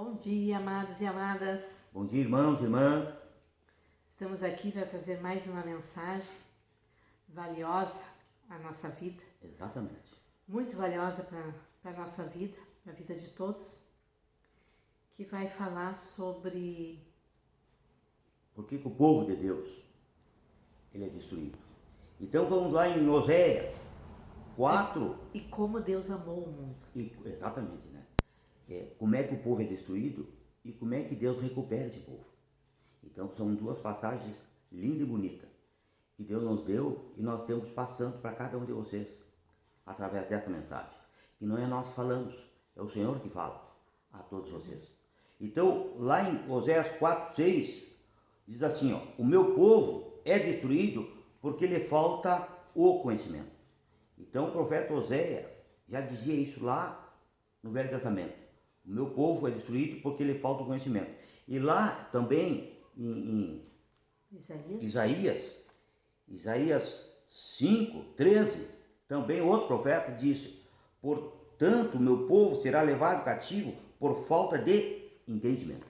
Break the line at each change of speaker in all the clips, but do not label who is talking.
Bom dia, amados e amadas.
Bom dia, irmãos e irmãs.
Estamos aqui para trazer mais uma mensagem valiosa à nossa vida.
Exatamente.
Muito valiosa para a nossa vida, para a vida de todos. Que vai falar sobre...
Por que o povo de Deus ele é destruído? Então vamos lá em Oséias 4.
E como Deus amou o mundo.
Exatamente, né? Como é que o povo é destruído e como é que Deus recupera esse povo. Então são duas passagens lindas e bonitas que Deus nos deu e nós temos passando para cada um de vocês através dessa mensagem. Que não é nós que falamos, é o Senhor que fala a todos vocês. Então lá em Oséias 4:6 diz assim, ó: o meu povo é destruído porque lhe falta o conhecimento. Então o profeta Oséias já dizia isso lá no Velho Testamento. O meu povo é destruído porque lhe falta o conhecimento. E lá também em Isaías 5:13, também outro profeta disse: portanto o meu povo será levado cativo por falta de entendimento.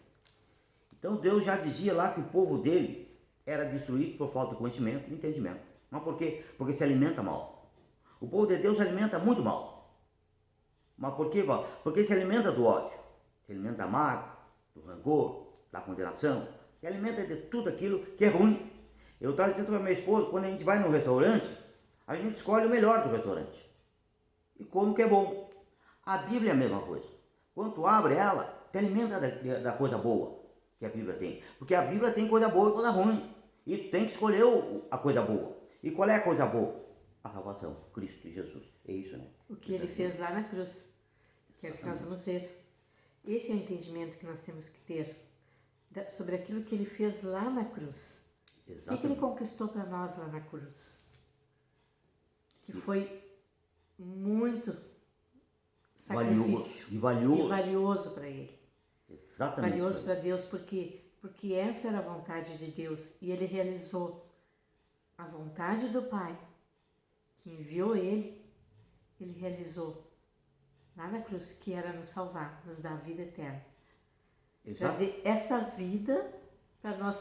Então Deus já dizia lá que o povo dele era destruído por falta de conhecimento e entendimento. Mas por quê? Porque se alimenta mal. O povo de Deus se alimenta muito mal. Mas por quê? Porque se alimenta do ódio, se alimenta da mágoa, do rancor, da condenação, se alimenta de tudo aquilo que é ruim. Eu estava dizendo para minha esposa, quando a gente vai no restaurante, a gente escolhe o melhor do restaurante e come o que é bom. A Bíblia é a mesma coisa. Quando tu abre ela, te alimenta da coisa boa que a Bíblia tem. Porque a Bíblia tem coisa boa e coisa ruim. E tu tem que escolher a coisa boa. E qual é a coisa boa? A salvação, Cristo e Jesus. É isso, né?
O que ele fez lá na cruz. Que é o que nós vamos ver. Esse é o entendimento que nós temos que ter sobre aquilo que ele fez lá na cruz. O que ele conquistou para nós lá na cruz? Que foi muito sacrifício. Valioso para ele.
Exatamente.
Valioso para Deus, porque essa era a vontade de Deus. E ele realizou a vontade do Pai, que enviou ele realizou lá na cruz, que era nos salvar, nos dar a vida eterna.
Exato.
Trazer essa vida para nós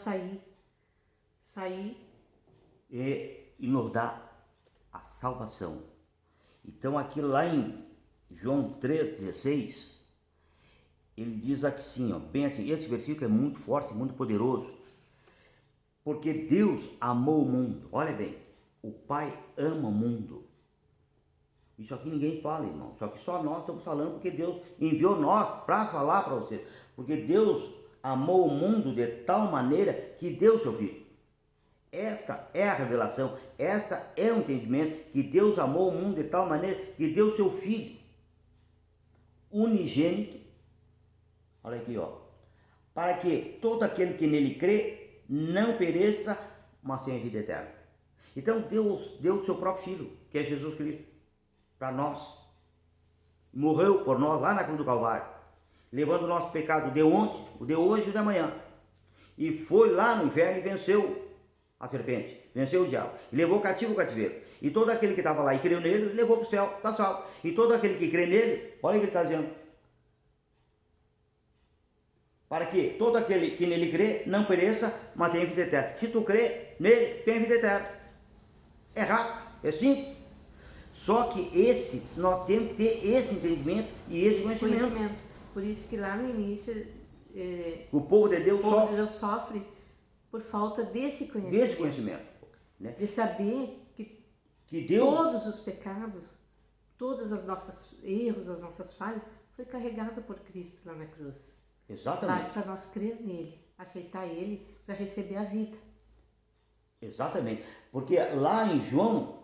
sair
e nos dá a salvação. Então aqui lá em João 3,16, ele diz assim, ó, bem assim, esse versículo é muito forte, muito poderoso. Porque Deus amou o mundo. Olha bem, o Pai ama o mundo. Isso aqui ninguém fala, irmão. Só que só nós estamos falando porque Deus enviou nós para falar para você. Porque Deus amou o mundo de tal maneira que deu seu Filho. Esta é a revelação, esta é o entendimento, que Deus amou o mundo de tal maneira que deu seu Filho unigênito. Olha aqui, ó. Para que todo aquele que nele crê não pereça, mas tenha vida eterna. Então Deus deu o seu próprio Filho, que é Jesus Cristo, para nós. Morreu por nós lá na cruz do Calvário, levando o nosso pecado de ontem, o de hoje e o de amanhã. E foi lá no inferno e venceu a serpente, venceu o diabo, e levou cativo o cativeiro. E todo aquele que estava lá e creu nele, levou para o céu, está salvo. E todo aquele que crê nele, olha o que ele está dizendo: para que todo aquele que nele crê não pereça, mas tenha vida eterna. Se tu crê nele, tem vida eterna. É rápido, é simples. Só que nós temos que ter esse entendimento e esse conhecimento.
Por isso que lá no início
o povo de Deus
sofre por falta desse conhecimento.
Desse conhecimento, né?
De saber que
Deus,
todos os pecados, todos os nossos erros, as nossas falhas, foi carregado por Cristo lá na cruz.
Exatamente.
Basta nós crer nele, aceitar ele para receber a vida.
Exatamente. Porque lá em João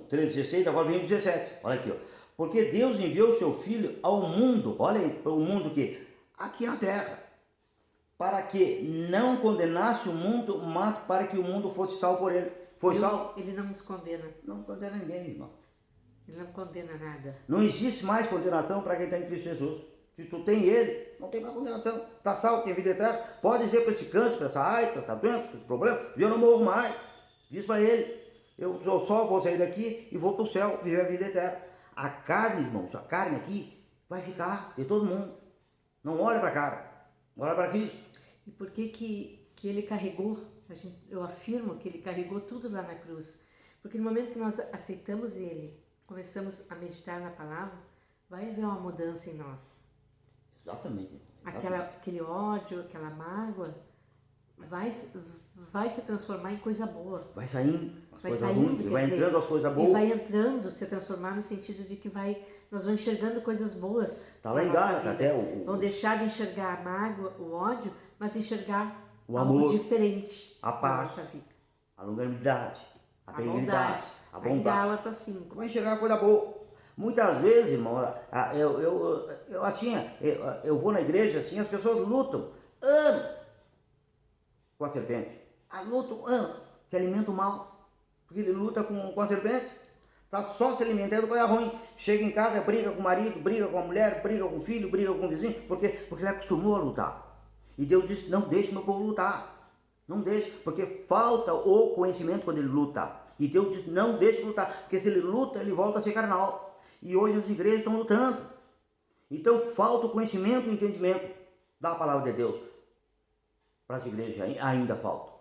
3,16, agora vem o 17. Olha aqui, ó. Porque Deus enviou o seu Filho ao mundo, olha aí, o mundo que aqui na terra, para que não condenasse o mundo, mas para que o mundo fosse salvo por ele. Foi salvo?
Ele não nos condena.
Não condena ninguém, irmão.
Ele não condena nada.
Não existe mais condenação para quem está em Cristo Jesus. Se tu tem ele, não tem mais condenação. Está salvo, tem vida eterna. Pode dizer para esse câncer, para essa AIDS, para essa doença, para esse problema, eu não morro mais. Diz para ele: eu só vou sair daqui e vou para o céu, viver a vida eterna. A carne, irmãos, a carne aqui vai ficar de todo mundo. Não olha para a cara, olha para Cristo.
E por que ele carregou? Eu afirmo que ele carregou tudo lá na cruz. Porque no momento que nós aceitamos ele, começamos a meditar na palavra, vai haver uma mudança em nós.
Exatamente.
Aquele ódio, aquela mágoa, vai se transformar em coisa boa.
Vai saindo as
Vai
coisas
saindo,
ruins, vai entrando as coisas
E
boas.
vai entrando, se transformar no sentido de que nós vamos enxergando coisas boas.
Está lá em Gálatas até
Vão deixar de enxergar a mágoa, o ódio, mas enxergar
o
algo
amor,
diferente
a paz,
na nossa vida.
a longanimidade, a benignidade, a
Em
bondade.
Gálatas 5.
Vai enxergar coisa boa. Muitas vezes, irmão, eu vou na igreja assim, as pessoas lutam anos com a serpente. Lutam anos, se alimentam mal, porque ele luta com a serpente. Está só se alimentando coisa ruim. Chega em casa, briga com o marido, briga com a mulher, briga com o filho, briga com o vizinho, porque ele acostumou a lutar. E Deus disse, não deixe meu povo lutar. Não deixe, porque falta o conhecimento quando ele luta. E Deus disse, não deixe lutar, porque se ele luta, ele volta a ser carnal. E hoje as igrejas estão lutando. Então falta o conhecimento e o entendimento da palavra de Deus. Para as igrejas ainda falta.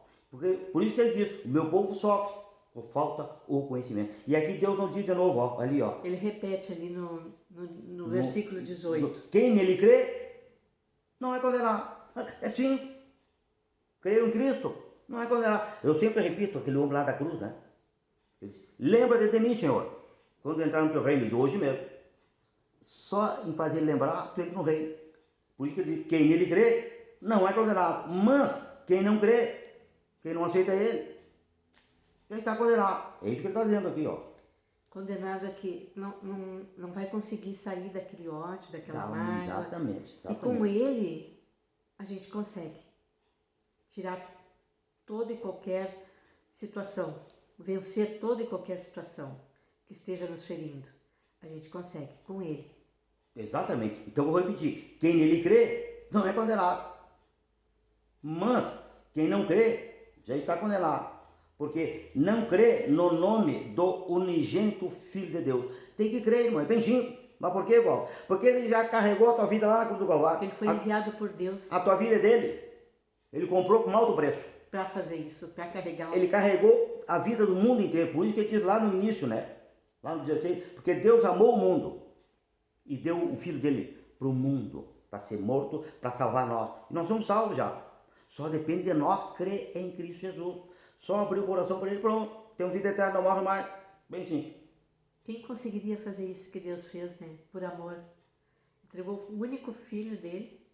Por isso que ele diz, o meu povo sofre, por falta o conhecimento. E aqui Deus não diz de novo, ó, ali, ó.
Ele repete ali no versículo 18.
Quem nele crê, não é condenado. É sim. Creio em Cristo, não é condenado. Eu sempre repito aquele homem lá da cruz, né? Ele diz, lembra-te de mim, Senhor, quando entrar no teu reino, de hoje mesmo. Só em fazer lembrar, tu entra no reino. Por isso que ele diz, quem nele crê, não é condenado. Mas quem não crê, quem não aceita ele, ele está condenado. É isso que ele está dizendo aqui, ó.
Condenado aqui, não vai conseguir sair daquele ódio, daquela mágoa.
Exatamente.
E com ele, a gente consegue tirar toda e qualquer situação, vencer toda e qualquer situação que esteja nos ferindo. A gente consegue, com ele.
Exatamente. Então vou repetir. Quem nele crê, não é condenado. Mas quem não crê, já está condenado. Porque não crê no nome do unigênito Filho de Deus. Tem que crer, irmão. É bem simples. Mas por quê, Paulo? Porque ele já carregou a tua vida lá na cruz do Calvário.
Ele foi enviado por Deus.
A tua vida é dele. Ele comprou com alto preço.
Para fazer isso, para carregar.
Ele carregou a vida do mundo inteiro. Por isso que ele diz lá no início, né? Lá no 16. Porque Deus amou o mundo. E deu o Filho dele para o mundo. Para ser morto, para salvar nós. E nós somos salvos já. Só depende de nós crer em Cristo Jesus. Só abrir o coração para ele, pronto. Tem vida eterna, não morre mais. Bem simples.
Quem conseguiria fazer isso que Deus fez, né? Por amor. Entregou o único filho dele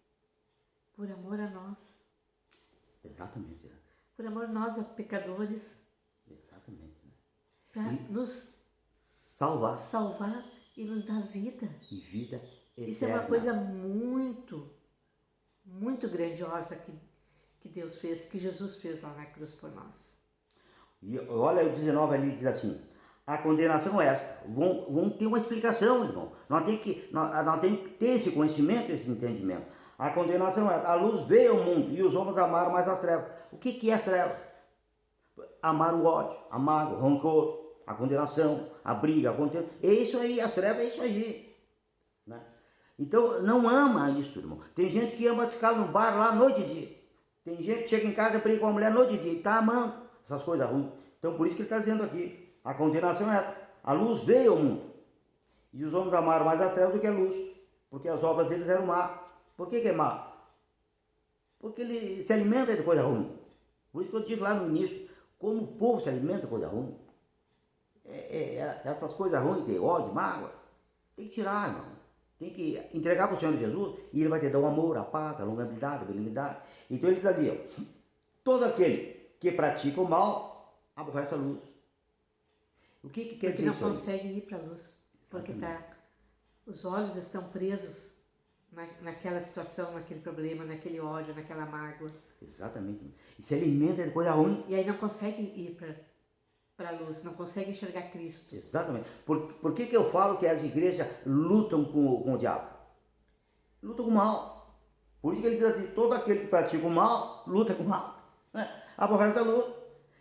por amor a nós.
Exatamente. Né?
Por amor a nós, a pecadores.
Exatamente. Né?
Para nos
salvar
e nos dar vida.
E vida eterna.
Isso é uma coisa muito, muito grandiosa que Deus fez, que Jesus fez lá na cruz por nós.
E olha o 19 ali, diz assim, a condenação é esta. Vão ter uma explicação, irmão. Nós temos que ter esse conhecimento, esse entendimento. A condenação é esta. A luz veio ao mundo e os homens amaram mais as trevas. O que é as trevas? Amar o ódio, a mágoa, o rancor, a condenação, a briga, a contenda. É isso aí, as trevas é isso aí. Né? Então, não ama isso, irmão. Tem gente que ama ficar no bar lá noite e dia. Tem gente que chega em casa e briga com a mulher noite e dia. Está amando essas coisas ruins. Então, por isso que ele está dizendo aqui. A condenação é a luz veio ao mundo. E os homens amaram mais as trevas do que a luz. Porque as obras deles eram má. Por que é má? Porque ele se alimenta de coisa ruim. Por isso que eu disse lá no início. Como o povo se alimenta de coisa ruim. Essas coisas ruins, de ódio, mágoa. Tem que tirar, irmão. Tem que entregar para o Senhor Jesus. E ele vai te dar o amor, a paz, a longanimidade, a benignidade. Então ele diz ali, ó. Todo aquele que pratica o mal, aborrece a luz. O que quer dizer isso?
Porque não consegue ir para a luz. Porque os olhos estão presos naquela situação, naquele problema, naquele ódio, naquela mágoa.
Exatamente. E se alimenta de coisa ruim.
E aí não consegue ir para a luz, não consegue enxergar Cristo.
Exatamente. Por que eu falo que as igrejas lutam com o diabo? Lutam com o mal. Por isso que ele diz assim, todo aquele que pratica o mal, luta com o mal. Né? Aborrece a luz.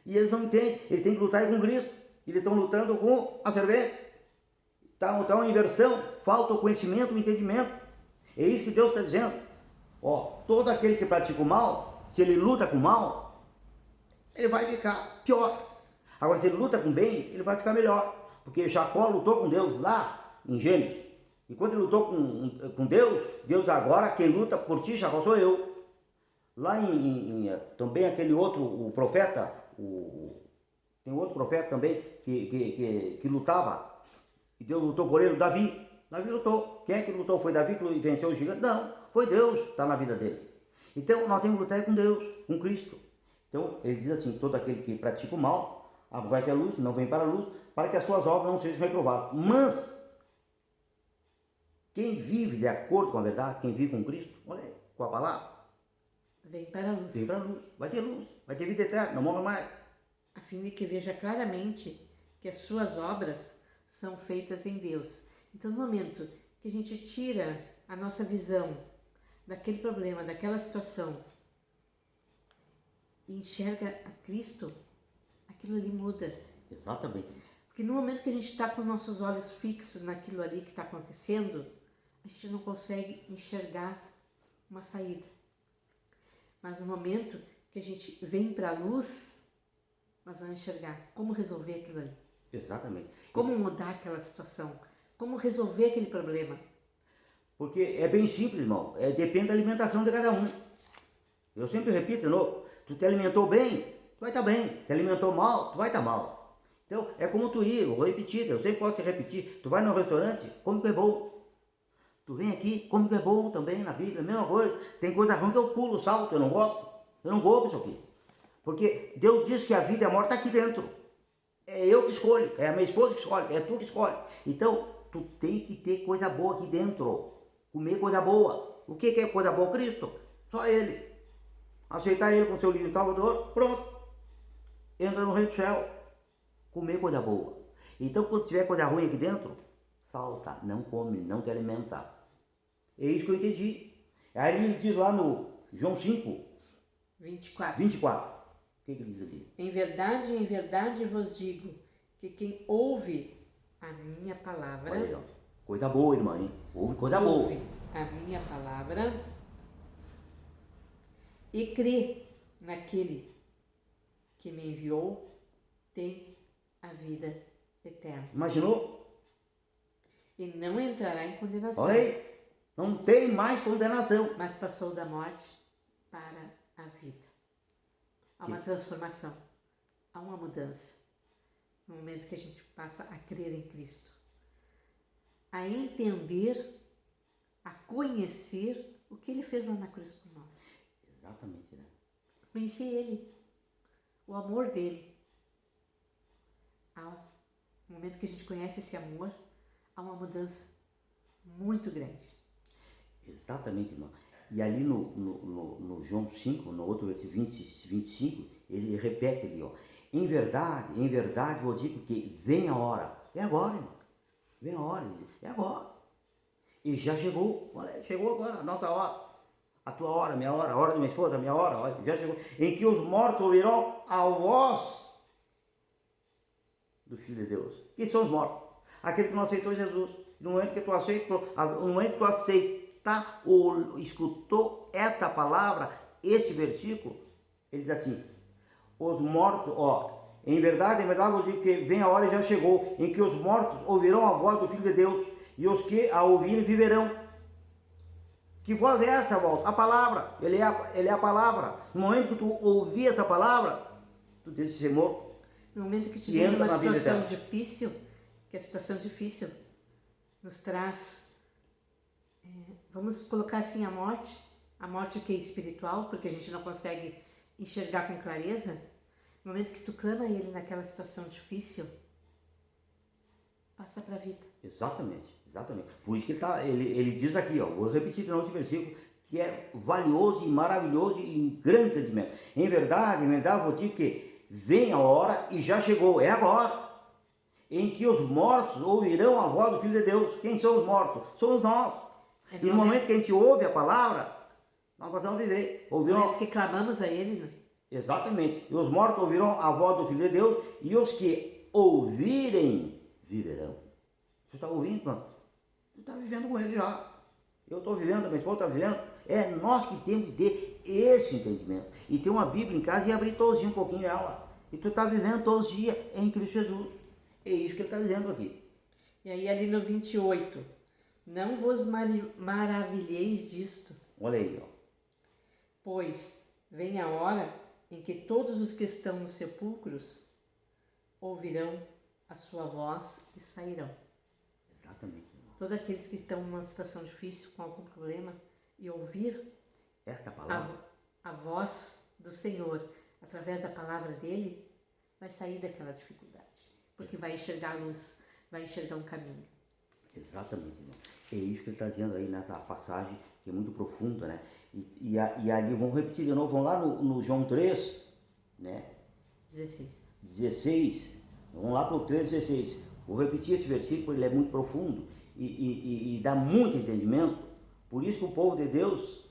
E eles não entendem. Ele tem que lutar com Cristo. Eles estão lutando com a serpente. Está uma inversão. Falta o conhecimento, o entendimento. É isso que Deus está dizendo. Ó, todo aquele que pratica o mal, se ele luta com o mal, ele vai ficar pior. Agora, se ele luta com o bem, ele vai ficar melhor. Porque Jacó lutou com Deus lá em Gênesis. E quando ele lutou com Deus, Deus agora, quem luta por ti, Jacó, sou eu. Lá também aquele outro, o profeta, tem outro profeta também que lutava. E Deus lutou por ele, Davi. Davi lutou. Quem é que lutou? Foi Davi que venceu o gigante? Não, foi Deus que está na vida dele. Então nós temos que lutar com Deus, com Cristo. Então ele diz assim, todo aquele que pratica o mal, aborrece a luz, não vem para a luz, para que as suas obras não sejam reprovadas. Mas quem vive de acordo com a verdade, quem vive com Cristo, olha aí, com a palavra,
vem para a luz.
Vem para a luz, vai ter vida eterna, não morre mais.
A fim de que veja claramente que as suas obras são feitas em Deus. Então, no momento que a gente tira a nossa visão daquele problema, daquela situação, e enxerga a Cristo, aquilo ali muda.
Exatamente.
Porque no momento que a gente está com nossos olhos fixos naquilo ali que está acontecendo, a gente não consegue enxergar uma saída. Mas no momento que a gente vem para a luz, nós vamos enxergar como resolver aquilo ali.
Exatamente.
Como mudar aquela situação. Como resolver aquele problema.
Porque é bem simples, irmão. Depende da alimentação de cada um. Eu sempre repito, não, tu te alimentou bem, tu vai estar bem. Te alimentou mal, tu vai estar mal. Então, é como tu ir, eu vou repetir, eu sempre posso te repetir. Tu vai no restaurante, come que é bom. Tu vem aqui, come que é bom também na Bíblia, a mesma coisa. Tem coisa ruim que eu pulo, salto, eu não gosto. Eu não vou para isso aqui. Porque Deus diz que a vida e a morte está aqui dentro. É eu que escolho, é a minha esposa que escolhe, é tu que escolhe. Então, tu tem que ter coisa boa aqui dentro. Comer coisa boa. O que é coisa boa? Cristo. Só Ele. Aceitar Ele como seu livre Salvador, pronto. Entra no reino do céu. Comer coisa boa. Então, quando tiver coisa ruim aqui dentro, salta, não come, não te alimenta. É isso que eu entendi. Aí ele diz lá no João 5, 24. O que ele diz ali?
Em verdade vos digo que quem ouve a minha palavra...
Olha aí, ó. Coisa boa, irmã, hein? Ouve coisa boa.
Ouve a minha palavra e crê naquele que me enviou, tem a vida eterna.
Imaginou?
E não entrará em condenação.
Olha aí. Não tem mais condenação.
Mas passou da morte para a vida. Há uma transformação. Há uma mudança. No momento que a gente passa a crer em Cristo. A entender, a conhecer o que Ele fez lá na cruz por nós.
Exatamente, né?
Conhecer Ele. O amor dEle. No momento que a gente conhece esse amor, há uma mudança muito grande.
Exatamente, irmão. E ali no João 5, no outro versículo 25, ele repete ali, ó. Em verdade, vou dizer que vem a hora. É agora, irmão. Vem a hora, é agora. E já chegou, olha, chegou agora, a nossa hora. A tua hora, minha hora, a hora da minha esposa, a minha hora, olha, já chegou. Em que os mortos ouvirão a voz do Filho de Deus. Quem são os mortos? Aquele que não aceitou Jesus. No momento que tu aceitar ou escutou esta palavra, esse versículo, ele diz assim, os mortos, ó, em verdade, vou dizer que vem a hora e já chegou, em que os mortos ouvirão a voz do Filho de Deus, e os que a ouvirem viverão. Que voz é essa, volta? A palavra, ele é a palavra. No momento que tu ouvir essa palavra, tu tens que ser morto.
No momento que tiver uma situação difícil, que a situação difícil nos traz, vamos colocar assim, a morte que é espiritual, porque a gente não consegue enxergar com clareza. No momento que tu clama a Ele naquela situação difícil, passa para a vida.
Exatamente. Por isso que ele diz aqui, ó, vou repetir de novo esse versículo, que é valioso e maravilhoso e em grande entendimento. Em verdade, vou dizer que vem a hora e já chegou, é agora, em que os mortos ouvirão a voz do Filho de Deus. Quem são os mortos? Somos nós. E no momento que a gente ouve a palavra, nós vamos viver.
No momento que clamamos a Ele, né?
Exatamente. E os mortos ouvirão a voz do Filho de Deus, e os que ouvirem, viverão. Você está ouvindo, mano? Tu está vivendo com Ele já. eu estou vivendo, a minha esposa está vivendo. É nós que temos que ter esse entendimento. E ter uma Bíblia em casa e abrir todos os dias um pouquinho ela. E tu está vivendo todos os dias em Cristo Jesus. É isso que ele está dizendo aqui.
E aí ali no 28, não vos maravilheis disto,
Olha aí, ó.
pois vem a hora em que todos os que estão nos sepulcros ouvirão a sua voz e sairão.
Exatamente, irmão.
Todos aqueles que estão numa situação difícil, com algum problema, e ouvir
Esta palavra.
a voz do Senhor, através da palavra dele, vai sair daquela dificuldade. Porque vai enxergar a luz, vai enxergar um caminho.
Exatamente, irmão. É isso que ele está dizendo aí nessa passagem, que é muito profunda, né? E ali, vamos repetir de novo, vamos lá no João 3, né? 16. Vamos lá para o 3:16. Vou repetir esse versículo, ele é muito profundo e dá muito entendimento. Por isso que o povo de Deus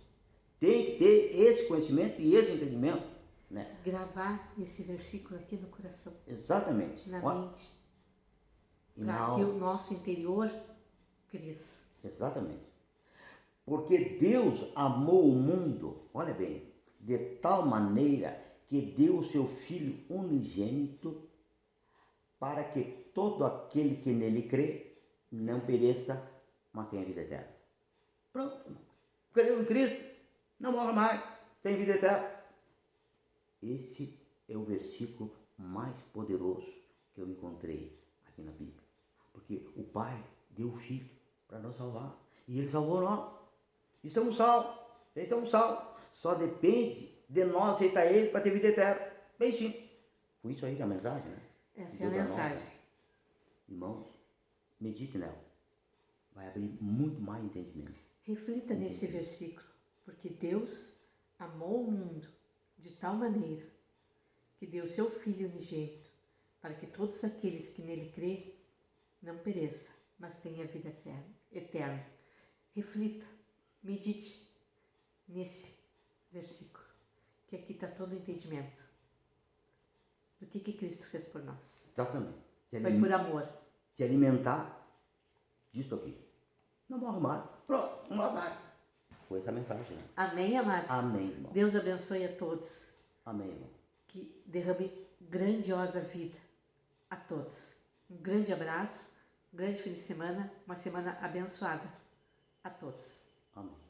tem que ter esse conhecimento e esse entendimento, né?
Gravar esse versículo aqui no coração.
Exatamente.
Na mente.
E na
Para que
alma.
o nosso interior cresça.
Exatamente. Porque Deus amou o mundo, olha bem, de tal maneira que deu o seu Filho unigênito para que todo aquele que nele crê não pereça, mas tenha vida eterna. Pronto. Creu em Cristo, não morra mais, tem vida eterna. Esse é o versículo mais poderoso que eu encontrei aqui na Bíblia. Porque o Pai deu o Filho para nos salvar. E Ele salvou nós. Estamos salvos. Só depende de nós aceitar Ele para ter vida eterna. Bem simples. Foi isso aí que é a mensagem, né?
Essa é a mensagem.
Irmãos, medite nela. Vai abrir muito mais entendimento.
Reflita nesse versículo. Porque Deus amou o mundo de tal maneira que deu seu Filho unigênito para que todos aqueles que nele crê não pereça, mas tenha vida eterna. Reflita, medite nesse versículo, que aqui está todo o entendimento do que Cristo fez por nós.
Exatamente.
Foi por amor.
Se alimentar disso aqui. Não morre mais. Pronto, não morre mais. Foi essa a mensagem, né?
Amém, amados?
Amém, irmão.
Deus abençoe a todos.
Amém, irmão.
Que derrame grandiosa vida a todos. Um grande abraço, um grande fim de semana, uma semana abençoada a todos.
Amém.